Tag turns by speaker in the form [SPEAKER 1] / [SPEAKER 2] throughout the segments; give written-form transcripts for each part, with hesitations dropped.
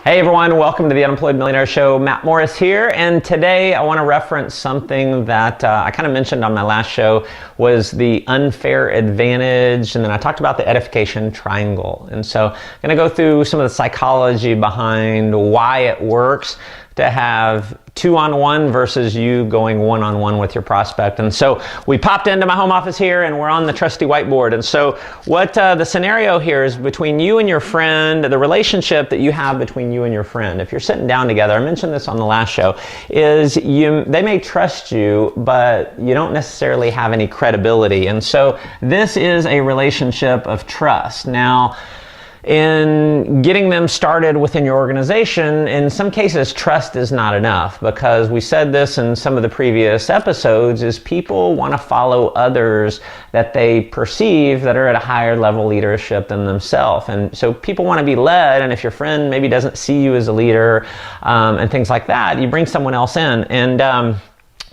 [SPEAKER 1] Hey everyone, welcome to the Unemployed Millionaire Show. Matt Morris here, and today I want to reference something that I kind of mentioned on my last show, was the unfair advantage, and then I talked about the edification triangle. And so I'm going to go through some of the psychology behind why it works to have two-on-one versus you going one-on-one with your prospect. And so we popped into my home office here and we're on the trusty whiteboard. And so what the scenario here is between you and your friend, the relationship that you have between you and your friend. If you're sitting down together, I mentioned this on the last show, is they may trust you, but you don't necessarily have any credibility. And so this is a relationship of trust. Now, in getting them started within your organization, in some cases, trust is not enough, because we said this in some of the previous episodes, is people want to follow others that they perceive that are at a higher level leadership than themselves. And so people want to be led, and if your friend maybe doesn't see you as a leader and things like that, you bring someone else in. And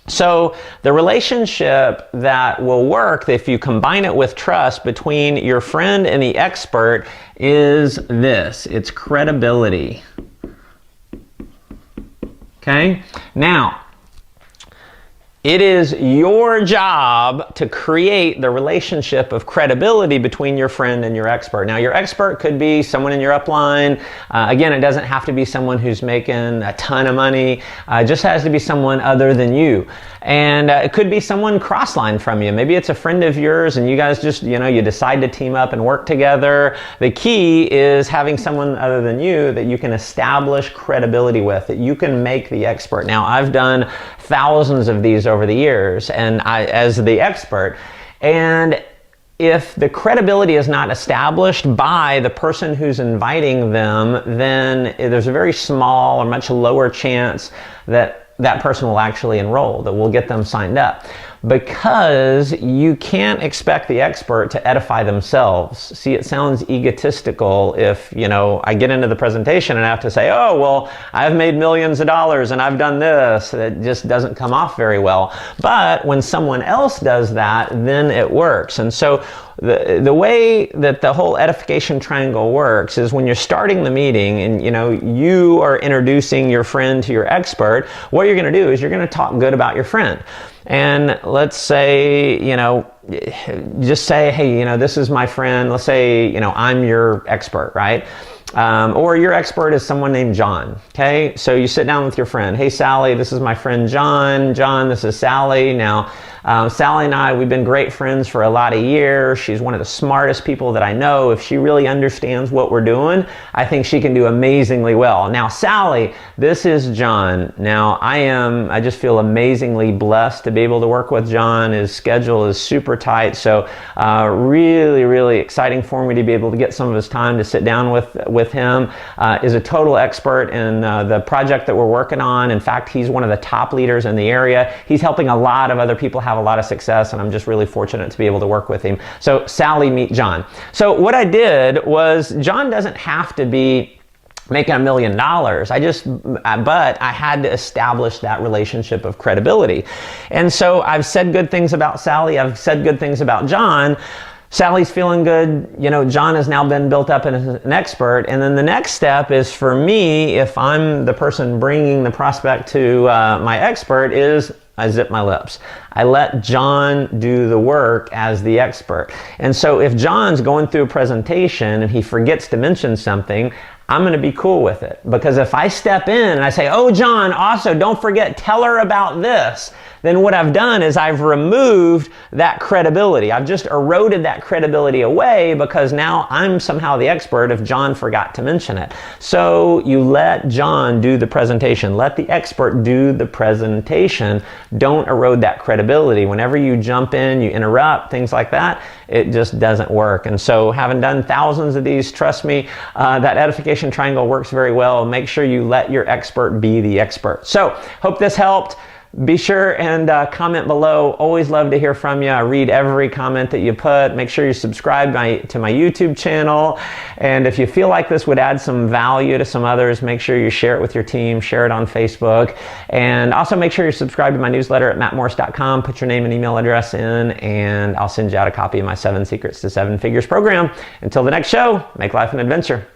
[SPEAKER 1] so the relationship that will work, if you combine it with trust between your friend and the expert, is this. It's credibility. Okay? Now, it is your job to create the relationship of credibility between your friend and your expert. Now, your expert could be someone in your upline. Again, it doesn't have to be someone who's making a ton of money. It just has to be someone other than you. And it could be someone cross-line from you. Maybe it's a friend of yours and you guys just, you decide to team up and work together. The key is having someone other than you that you can establish credibility with, that you can make the expert. Now, I've done thousands of these over the years, and as the expert, and if the credibility is not established by the person who's inviting them, then there's a very small or much lower chance that that person will actually enroll, that we'll get them signed up. Because you can't expect the expert to edify themselves. See, it sounds egotistical if, I get into the presentation and I have to say, oh, well, I've made millions of dollars and I've done this. It just doesn't come off very well. But when someone else does that, then it works. And so the way that the whole edification triangle works is when you're starting the meeting and you are introducing your friend to your expert, what you're going to do is you're going to talk good about your friend. And let's say, just say, hey, this is my friend. Let's say, I'm your expert, right? Or your expert is someone named John, okay? So you sit down with your friend. Hey, Sally, this is my friend John. John, this is Sally. Now, Sally and I, we've been great friends for a lot of years. She's one of the smartest people that I know. If she really understands what we're doing, I think she can do amazingly well. Now, Sally, this is John. Now, I just feel amazingly blessed to be able to work with John. His schedule is super tight, so really, really exciting for me to be able to get some of his time to sit down with him. Is a total expert in the project that we're working on. In fact, he's one of the top leaders in the area. He's helping a lot of other people have a lot of success, and I'm just really fortunate to be able to work with him. So Sally, meet John. So what I did was, John doesn't have to be making $1 million. But I had to establish that relationship of credibility. And so I've said good things about Sally. I've said good things about John. Sally's feeling good. John has now been built up as an expert. And then the next step is for me, if I'm the person bringing the prospect to my expert, is I zip my lips. I let John do the work as the expert. And so if John's going through a presentation and he forgets to mention something, I'm going to be cool with it. Because if I step in and I say, oh, John, also don't forget, tell her about this, then what I've done is I've removed that credibility. I've just eroded that credibility away, because now I'm somehow the expert if John forgot to mention it. So you let John do the presentation. Let the expert do the presentation. Don't erode that credibility. Whenever you jump in, you interrupt, things like that, it just doesn't work. And so having done thousands of these, trust me, that edification triangle works very well. Make sure you let your expert be the expert. So hope this helped. Be sure and comment below. Always love to hear from you. I read every comment that you put. Make sure you subscribe to my YouTube channel. And if you feel like this would add some value to some others, make sure you share it with your team, share it on Facebook. And also make sure you're subscribed to my newsletter at mattmorris.com. Put your name and email address in, and I'll send you out a copy of my 7 Secrets to 7 Figures program. Until the next show, make life an adventure.